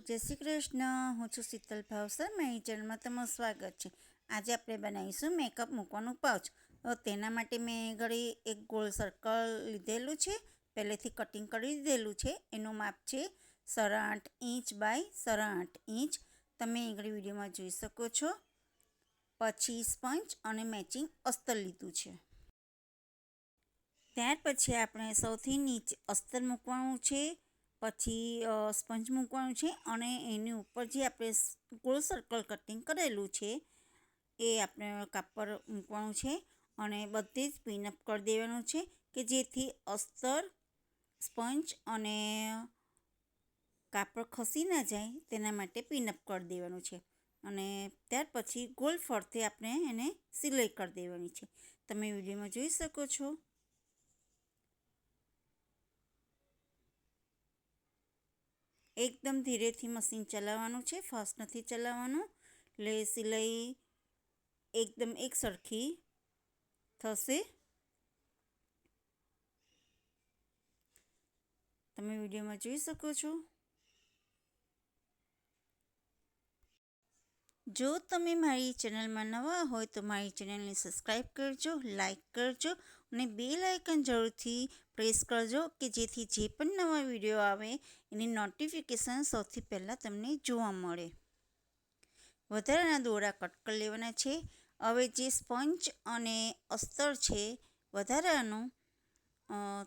જય શ્રી કૃષ્ણ. હું છું શીતલ ભાવસર. મારી ચેનલમાં તમારું સ્વાગત છે. આજે આપણે બનાવીશું મેકઅપ મૂકવાનું પાઉચ. તો તેના માટે મેં ઘડી એક ગોળ સર્કલ લીધેલું છે, પહેલેથી કટિંગ કરી દીધેલું છે. એનું માપ છે 8.5 ઇંચ બાય 8.5 ઇંચ. તમે ઘડી વિડીયોમાં જોઈ શકો છો. પછી સ્પંચ અને મેચિંગ અસ્તર લીધું છે. ત્યાર પછી આપણે સૌથી નીચે અસ્તર મૂકવાનું છે, પછી સ્પંજ મૂકવાનું છે અને એની ઉપર જે આપણે ગોળ સર્કલ કટિંગ કરેલું છે એ આપણે કાપડ મૂકવાનું છે અને બધે જ પિનઅપ કરી દેવાનું છે કે જેથી અસ્તર, સ્પંજ અને કાપડ ખસી ના જાય, તેના માટે પિનઅપ કરી દેવાનું છે. અને ત્યાર પછી ગોળ ફરતે આપણે એને સિલાઈ કરી દેવાની છે. તમે વિડીયોમાં જોઈ શકો છો. એકદમ ધીરેથી મશીન ચલાવવાનું છે, ફાસ્ટ નથી ચલાવવાનું, એટલે સિલાઈ એકદમ એક સરખી થશે. તમે વિડીયોમાં જોઈ શકો છો. જો તમે મારી ચેનલમાં નવા હોય તો મારી ચેનલને સબસ્ક્રાઈબ કરજો, લાઈક કરજો અને બેલ આઇકન જરૂરથી પ્રેસ કરજો કે જેથી જે પણ નવા વિડીયો આવે એની નોટિફિકેશન સૌથી પહેલાં તમને જોવા મળે. વધારાના દોરા કટ કરી લેવાના છે. હવે જે સ્પંચ અને અસ્તર છે વધારાનું,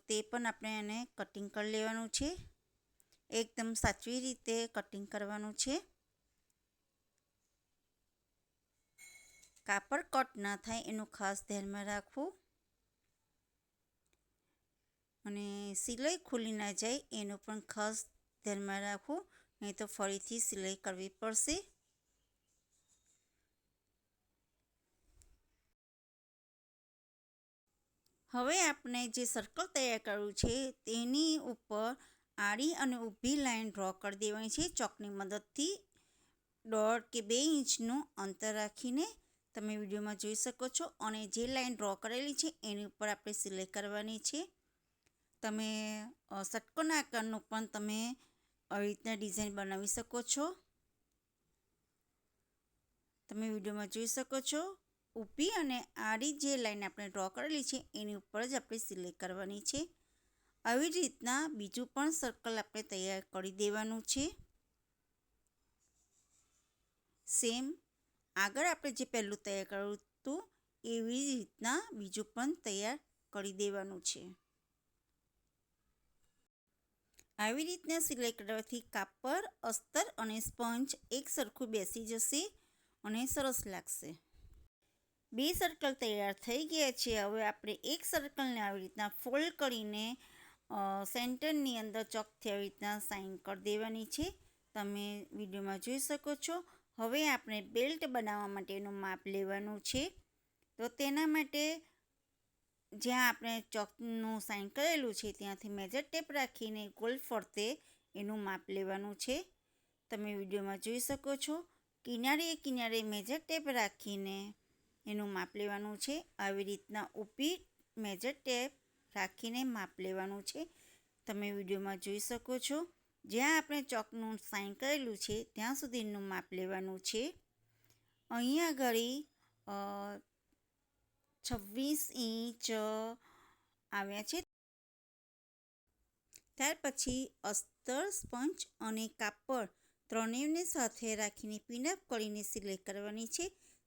તે પણ આપણે એને કટિંગ કરી લેવાનું છે. એકદમ સાચવી રીતે કટિંગ કરવાનું છે. કાપડ કટ ના થાય એનું ખાસ ધ્યાનમાં રાખવું અને સિલાઈ ખુલી ના જાય એનું પણ ખાસ ધ્યાનમાં રાખવું, નહીં તો ફરીથી સિલાઈ કરવી પડશે. હવે આપણે જે સર્કલ તૈયાર કરવું છે તેની ઉપર આડી અને ઊભી લાઈન ડ્રો કરી દેવાની છે ચોકની મદદથી. 1.5 કે 2 ઇંચનું અંતર રાખીને તમે વિડીયોમાં જોઈ શકો છો. અને જે લાઈન ડ્રો કરેલી છે એની ઉપર આપણે સિલાઈ કરવાની છે. તમે ષટકોના આકારનું પણ તમે આવી રીતના ડિઝાઇન બનાવી શકો છો. તમે વિડીયોમાં જોઈ શકો છો. ઊભી અને આડી જે લાઈન આપણે ડ્રો કરેલી છે એની ઉપર જ આપણે સિલાઈ કરવાની છે. આવી રીતના બીજું પણ સર્કલ આપણે તૈયાર કરી દેવાનું છે. સેમ આગળ આપણે જે પહેલું તૈયાર કર્યું હતું એવી રીતના બીજું પણ તૈયાર કરી દેવાનું છે. આવી રીતના સિલાઈ કરવાથી કાપડ, અસ્તર અને સ્પંજ એક સરખું બેસી જશે અને સરસ લાગશે. 2 સર્કલ તૈયાર થઈ ગયા છે. હવે આપણે એક સર્કલને આવી રીતના ફોલ્ડ કરીને સેન્ટરની અંદર ચોકથી આવી રીતના સાઇન કરી દેવાની છે. તમે વિડીયોમાં જોઈ શકો છો. હવે આપણે બેલ્ટ બનાવવા માટેનું માપ લેવાનું છે. તો તેના માટે જ્યાં આપણે ચોકનું સાઇન કરેલું છે ત્યાંથી મેજર ટેપ રાખીને ગોળ ફરતે એનું માપ લેવાનું છે. તમે વિડીયોમાં જોઈ શકો છો. કિનારે મેજર ટેપ રાખીને એનું માપ લેવાનું છે. આવી રીતના ઊભી મેજર ટેપ રાખીને માપ લેવાનું છે. તમે વિડીયોમાં જોઈ શકો છો. જ્યાં આપણે ચોકનું સાઇન કરેલું છે ત્યાં સુધીનું માપ લેવાનું છે. અહીંયા ઘડી 26 ઇંચ આવ્યા છે. ત્યાર પછી અસ્તર, સ્પંચ અને કાપડ ત્રણેયને સાથે રાખીને પિનઅપ કરીને સિલાઈ કરવાની છે.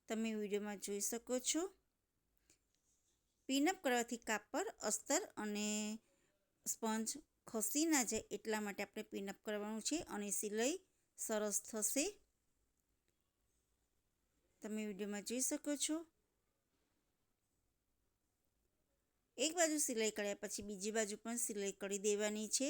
તમે વિડીયોમાં જોઈ શકો છો. પિનઅપ કરવાથી કાપડ, અસ્તર અને સ્પંજ ખસી ના જાય એટલા માટે આપણે પિનઅપ કરવાનું છે અને સિલાઈ સરસ થશે. તમે વિડીયોમાં જોઈ શકો છો. એક બાજુ સિલાઈ કર્યા પછી બીજી બાજુ પણ સિલાઈ કરી દેવાની છે.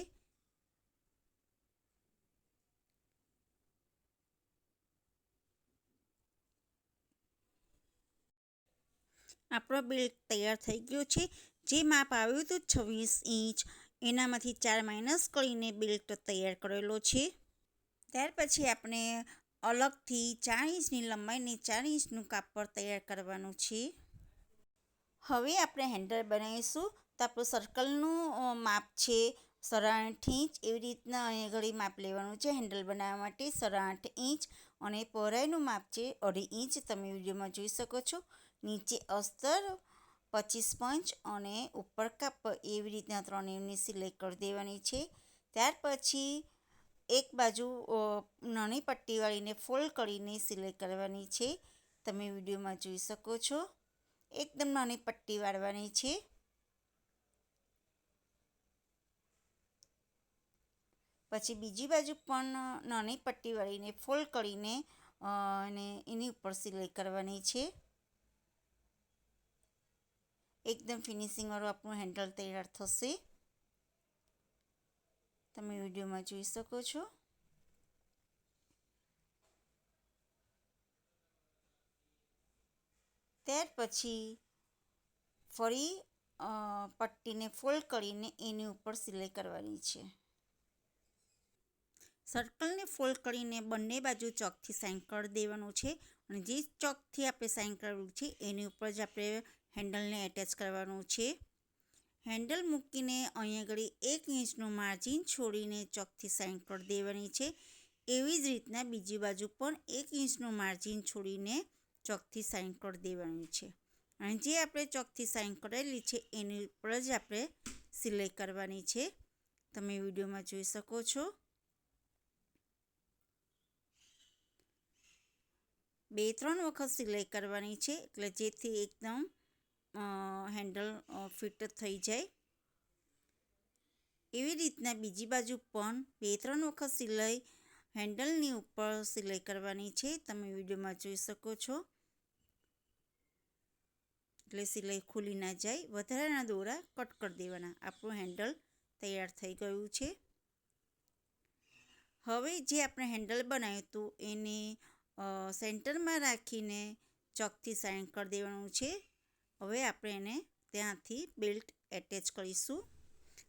આપણો બેલ્ટ તૈયાર થઈ ગયો છે. જે માપ આવ્યું હતું 26 ઇંચ એનામાંથી 4 માઇનસ કરીને બેલ્ટ તૈયાર કરેલો છે. ત્યાર પછી આપણે અલગથી 4 ઇંચની લંબાઈને 4 ઇંચનું કાપડ તૈયાર કરવાનું છે. હવે આપણે હેન્ડલ બનાવીશું. તો આપણું સર્કલનું માપ છે 8.5 ઇંચ એવી રીતના અહીંયા ઘડી માપ લેવાનું છે હેન્ડલ બનાવવા માટે. 8.5 ઇંચ અને પહોળાઈનું માપ છે 2.5 ઇંચ. તમે વિડીયોમાં જોઈ શકો છો. નીચે અસ્તર 25 અને ઉપર કાપડ એવી રીતના 3 ઇંચની સિલાઈ કરી દેવાની છે. ત્યાર પછી એક બાજુ નાની પટ્ટી વાળીને ફોલ્ડ કરીને સિલાઈ કરવાની છે. તમે વિડીયોમાં જોઈ શકો છો. એકદમ નાની પટ્ટી વાળવાની છે. પછી બીજી બાજુ પણ નાની પટ્ટી વાળીને ફોલ્ડ કરીને અને એની ઉપર સિલાઈ કરવાની છે. એકદમ ફિનિશિંગવાળું આપણું હેન્ડલ તૈયાર થશે. તમે વિડીયોમાં જોઈ શકો છો. ત્યાર પછી ફરી પટ્ટીને ફોલ્ડ કરીને એની ઉપર સિલાઈ કરવાની છે. સર્કલને ફોલ્ડ કરીને બંને બાજુ ચોકથી સાઇન કરી દેવાનું છે અને જે ચોકથી આપણે સાઇન કરેલું છે એની ઉપર જ આપણે હેન્ડલને એટેચ કરવાનું છે. હેન્ડલ મૂકીને અહીંયા આગળ 1 ઇંચનું માર્જિન છોડીને ચોકથી સાઇન કરી દેવાની છે. એવી જ રીતના બીજી બાજુ પણ 1 ઇંચનું માર્જિન છોડીને ચોકથી સાઇન કરી દેવાની છે અને જે આપણે ચોકથી સાઇન કરેલી છે એની ઉપર જ આપણે સિલાઈ કરવાની છે. તમે વિડીયોમાં જોઈ શકો છો. 2-3 વખત સિલાઈ કરવાની છે એટલે જેથી એકદમ હેન્ડલ ફિટ થઈ જાય. એવી રીતના બીજી બાજુ પણ 2-3 વખત સિલાઈ હેન્ડલની ઉપર સિલાઈ કરવાની છે. તમે વિડીયોમાં જોઈ શકો છો. એટલે સિલાઈ ખુલી ના જાય. વધારાના દોરા કટ કરી દેવાના. આપણું હેન્ડલ તૈયાર થઈ ગયું છે. હવે જે આપણે હેન્ડલ બનાવ્યું હતું એને સેન્ટરમાં રાખીને ચોકથી સાઇન કરી દેવાનું છે. હવે આપણે એને ત્યાંથી બેલ્ટ એટેચ કરીશું.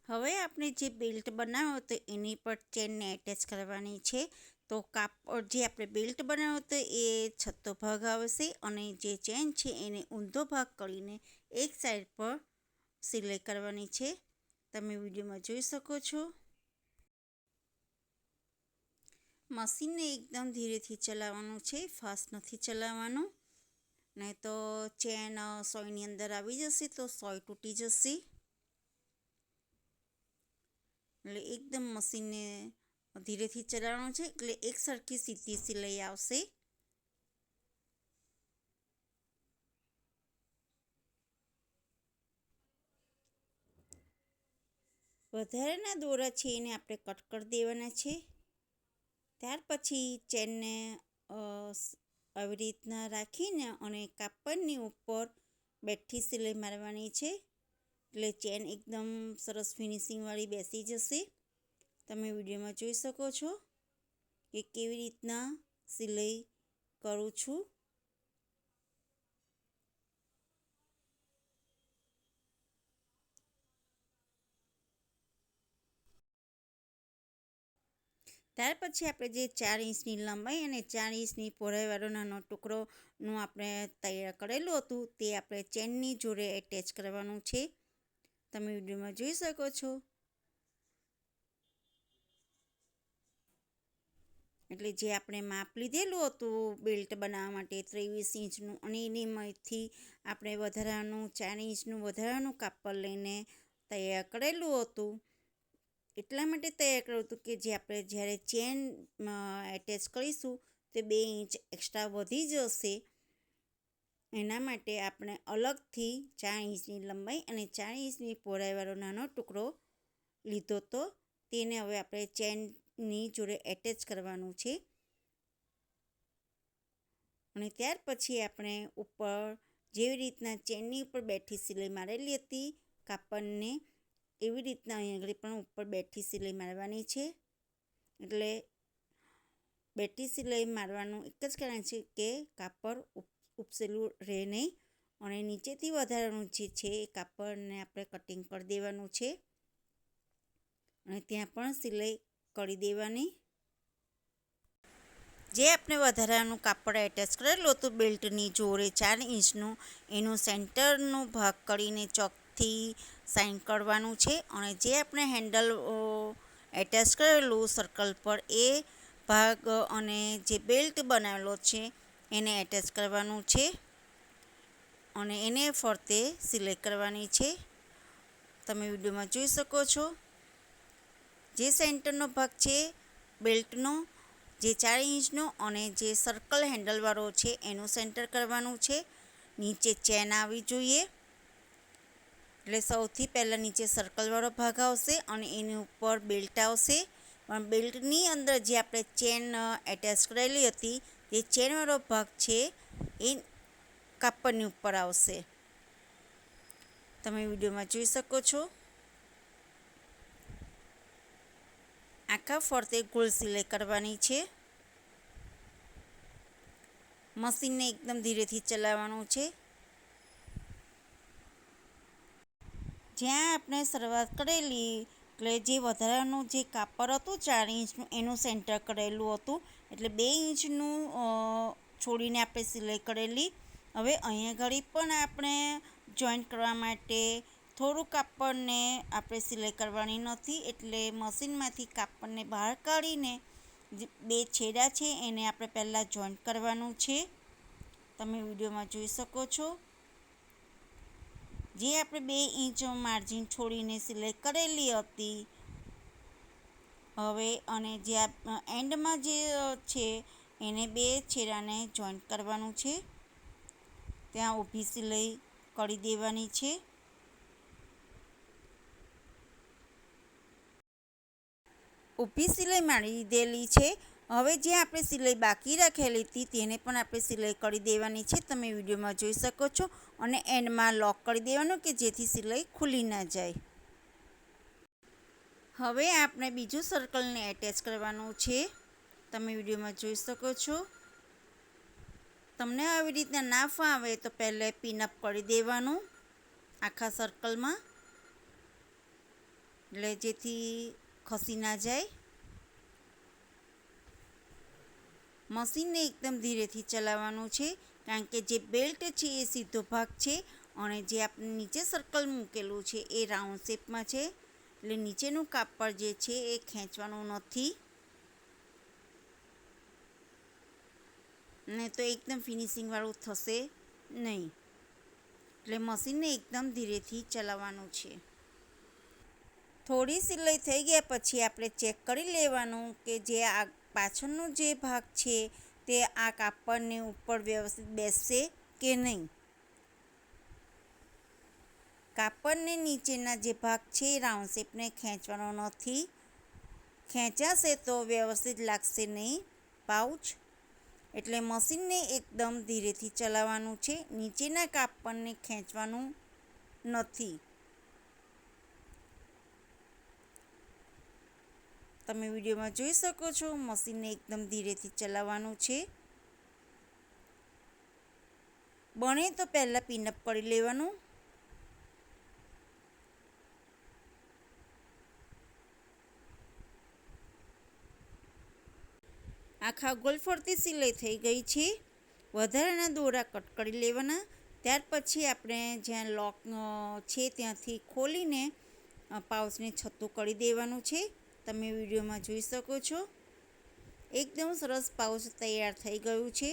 હવે આપણે જે બેલ્ટ બનાવ્યો હતો એની પર ચેનને એટેચ કરવાની છે. તો કાપડ જે આપણે બેલ્ટ બનાવ્યો હતો એ છતો ભાગ આવશે અને જે ચેન છે એને ઊંધો ભાગ કરીને એક સાઈડ પર સિલાઈ કરવાની છે. તમે વિડીયોમાં જોઈ શકો છો. મશીનને એકદમ ધીરેથી ચલાવવાનું છે, ફાસ્ટ નથી ચલાવવાનું, નહીં તો ચેન સોયની અંદર આવી જશે તો સોય તૂટી જશે. એટલે એકદમ મશીનને ધીરેથી ચલાવવાનું છે એટલે એક સરખી સીધી સિલાઈ આવશે. વધારાના દોરા છે એને આપણે કટ કરી દેવાના છે. ત્યાર પછી ચેનને આવી રીતના રાખીને અને કાપડની ઉપર બેઠી સિલાઈ મારવાની છે એટલે ચેન એકદમ સરસ ફિનિશિંગવાળી બેસી જશે. તમે વિડીયોમાં જોઈ શકો છો કે કેવી રીતના સિલાઈ કરું છું. ત્યાર પછી આપણે જે 4 ઇંચની લંબાઈ અને 4 ઇંચની પહોળાઈવાળો નાનો ટુકડોનું આપણે તૈયાર કરેલું હતું તે આપણે ચેનની જોડે એટેચ કરવાનું છે. તમે વિડીયોમાં જોઈ શકો છો. એટલે જે આપણે માપ લીધેલું હતું બેલ્ટ બનાવવા માટે 23 ઇંચનું અને એનીમાંથી આપણે વધારાનું 4 ઇંચનું વધારાનું કાપડ લઈને તૈયાર કરેલું હતું. એટલા માટે તૈયાર કર્યું હતું કે જે આપણે જ્યારે ચેન એટેચ કરીશું તે 2 ઇંચ એક્સ્ટ્રા વધી જશે. એના માટે આપણે અલગથી 4 ઇંચની લંબાઈ અને 4 ઇંચની પહોળાઈવાળો નાનો ટુકડો લીધો હતો. તેને હવે આપણે ચેનની જોડે એટેચ કરવાનું છે અને ત્યાર પછી આપણે ઉપર જેવી રીતના ચેનની ઉપર બેઠી સિલાઈ મારેલી હતી કાપડને એવી રીતના અહીં આગળ પણ ઉપર બેઠી સિલાઈ મારવાની છે. એટલે બેઠી સિલાઈ મારવાનું એક જ કારણ છે કે કાપડ ઉપસેલું રહે નહીં અને નીચેથી વધારાનું જે છે એ કાપડને આપણે કટિંગ કરી દેવાનું છે અને ત્યાં પણ સિલાઈ કરી દેવાની. જે આપણે વધારાનું કાપડ એટેચ કરેલું હતું બેલ્ટની જોડે 4 ઇંચનું એનું સેન્ટરનો ભાગ કરીને થી સાઇન કરવાનું છે અને જે આપણે હેન્ડલ એટેચ કરેલું સર્કલ પર એ ભાગ અને જે બેલ્ટ બનાવેલો છે એને એટેચ કરવાનું છે અને એને ફરતે સિલાઈ કરવાની છે. તમે વિડીયોમાં જોઈ શકો છો. જે સેન્ટરનો ભાગ છે બેલ્ટનો, જે 4 ઇંચનો અને જે સર્કલ હેન્ડલવાળો છે એનું સેન્ટર કરવાનું છે. નીચે ચેન આવવી જોઈએ, એટલે સૌથી પહેલાં નીચે સર્કલવાળો ભાગ આવશે અને એની ઉપર બેલ્ટ આવશે. પણ બેલ્ટની અંદર જે આપણે ચેન એટેચ કરેલી હતી તે ચેનવાળો ભાગ છે એ કાપડની ઉપર આવશે. તમે વિડીયોમાં જોઈ શકો છો. આખા ફરતે ગોળ સિલાઈ કરવાની છે. મશીનને એકદમ ધીરેથી ચલાવવાનું છે. જ્યાં આપણે શરૂઆત કરેલી એટલે જે વધારાનું જે કાપડ હતું 4 ઇંચનું એનું સેન્ટર કરેલું હતું, એટલે 2 ઇંચનું છોડીને આપણે સિલાઈ કરેલી. હવે અહીંયા ઘડી પણ આપણે જોઈન્ટ કરવા માટે થોડું કાપડને આપણે સિલાઈ કરવાની નથી, એટલે મશીનમાંથી કાપડને બહાર કાઢીને જે 2 છેડા છે એને આપણે પહેલાં જોઈન્ટ કરવાનું છે. તમે વિડીયોમાં જોઈ શકો છો. જે આપણે 2 ઇંચ માર્જિન છોડીને સિલાઈ કરેલી હતી, હવે અને જે એન્ડમાં જે છે એને 2 છેડાને જોઈન્ટ કરવાનું છે. ત્યાં ઊભી સિલાઈ કરી દેવાની છે. ઊભી સિલાઈ મારી દીધેલી છે. હવે જે આપણે સિલાઈ બાકી રાખેલી હતી તેને પણ આપણે સિલાઈ કરી દેવાની છે. તમે વિડીયોમાં જોઈ શકો છો. અને એન્ડમાં લોક કરી દેવાનું કે જેથી સિલાઈ ખુલી ના જાય. હવે આપણે બીજું સર્કલને એટેચ કરવાનું છે. તમે વિડીયોમાં જોઈ શકો છો. તમને આવી રીતના ના ફાવે તો પહેલે પિનઅપ કરી દેવાનું આખા સર્કલમાં, એટલે જેથી ખસી ના જાય. મશીનને એકદમ ધીરેથી ચલાવવાનું છે, કારણ કે જે બેલ્ટ છે એ સીધો ભાગ છે અને જે આપણે નીચે સર્કલ મૂકેલું છે એ રાઉન્ડ શેપમાં છે, એટલે નીચેનું કાપડ જે છે એ ખેંચવાનું નથી, ને તો એકદમ ફિનિશિંગવાળું થશે નહીં. એટલે મશીનને એકદમ ધીરેથી ચલાવવાનું છે. થોડી સિલાઈ થઈ ગયા પછી આપણે ચેક કરી લેવાનું કે જે આ પાછળનો જે ભાગ છે તે આ કાપડની ઉપર વ્યવસ્થિત બેસશે કે નહીં. કાપડને નીચેના જે ભાગ છે એ રાઉન્ડ શેપને ખેંચવાનો નથી. ખેંચાશે તો વ્યવસ્થિત લાગશે નહીં પાઉચ. એટલે મશીનને એકદમ ધીરેથી ચલાવવાનું છે. નીચેના કાપડને ખેંચવાનું નથી. તમે વિડીયોમાં જોઈ શકો છો. મશીનને એકદમ ધીરેથી ચલાવવાનું છે. બને તો પહેલાં પિનઅપ કરી લેવાનું. આખા ગોલ ફરતી સિલાઈ થઈ ગઈ છે. વધારાના દોરા કટ કરી લેવાના. ત્યાર પછી આપણે જ્યાં લોક છે ત્યાંથી ખોલીને પાઉચને છતું કરી દેવાનું છે. તમે વિડીયોમાં જોઈ શકો છો. એકદમ સરસ પાઉચ તૈયાર થઈ ગયું છે.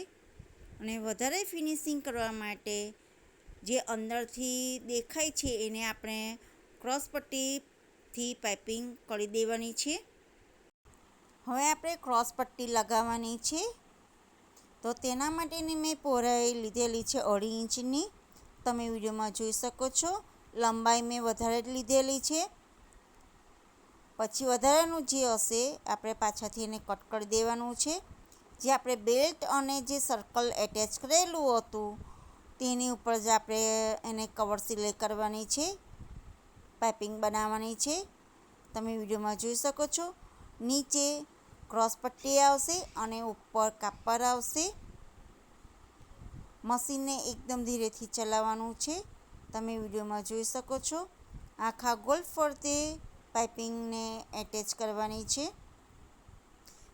અને વધારે ફિનિશિંગ કરવા માટે જે અંદરથી દેખાય છે એને આપણે ક્રોસ પટ્ટીથી પાઇપિંગ કરી દેવાની છે. હવે આપણે ક્રોસ પટ્ટી લગાવવાની છે, તો તેના માટેની મેં પહોળાઈ લીધેલી છે 2.5 ઇંચની. તમે વિડીયોમાં જોઈ શકો છો. લંબાઈ મેં વધારે લીધેલી છે. પછી વધારાનું જે હશે આપણે પાછળથી એને કટ કરી દેવાનું છે. જે આપણે બેલ્ટ અને જે સર્કલ એટેચ કરેલું હતું તેની ઉપર જ આપણે એને કવર સિલાઈ કરવાની છે, પાઇપિંગ બનાવવાની છે. તમે વિડીયોમાં જોઈ શકો છો. નીચે ક્રોસ પટ્ટી આવશે અને ઉપર કાપડ આવશે. મશીનને એકદમ ધીરેથી ચલાવવાનું છે. તમે વિડીયોમાં જોઈ શકો છો. આખા ગોલ ફરતે પાઇપિંગને એટેચ કરવાની છે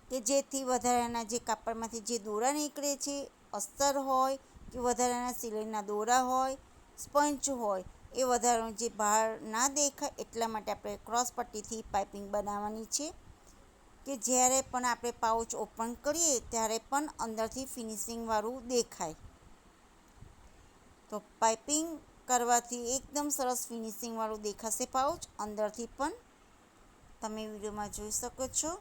કે જેથી વધારાના જે કાપડમાંથી જે દોરા નીકળે છે, અસ્તર હોય કે વધારાના સિલાઈના દોરા હોય, સ્પંચ હોય, એ વધારાનું જે બહાર ના દેખાય એટલા માટે આપણે ક્રોસ પટ્ટીથી પાઇપિંગ બનાવવાની છે કે જ્યારે પણ આપણે પાઉચ ઓપન કરીએ ત્યારે પણ અંદરથી ફિનિશિંગવાળું દેખાય. તો પાઇપિંગ કરવાથી એકદમ સરસ ફિનિશિંગવાળું દેખાશે પાઉચ અંદરથી પણ. તમે વિડીયોમાં જોઈ શકો છો.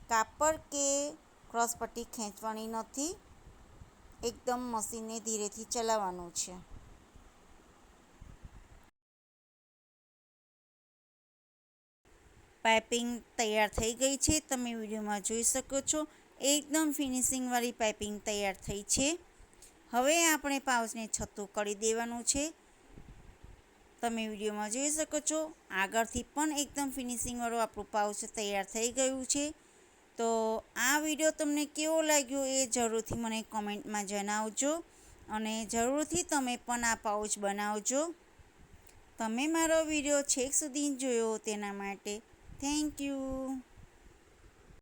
કાપડ કે ક્રોસ પટ્ટી ખેંચવાની નથી, એકદમ મશીનને ધીરેથી ચલાવવાનું છે. પાઇપિંગ તૈયાર થઈ ગઈ છે, તમે વિડીયોમાં જોઈ શકો છો. એકદમ ફિનિશિંગવાળી પાઇપિંગ તૈયાર થઈ છે. હવે આપણે પાઉચને છતું કરી દેવાનું છે. તમે વિડીયોમાં જોઈ શકો છો. આગળથી પણ એકદમ ફિનિશિંગવાળું આપણું પાઉચ તૈયાર થઈ ગયું છે. તો આ વિડીયો તમને કેવો લાગ્યો એ જરૂરથી મને કોમેન્ટમાં જણાવજો અને જરૂરથી તમે પણ આ પાઉચ બનાવજો. તમે મારો વિડીયો છેક સુધી જોયો તેના માટે થેન્ક યુ.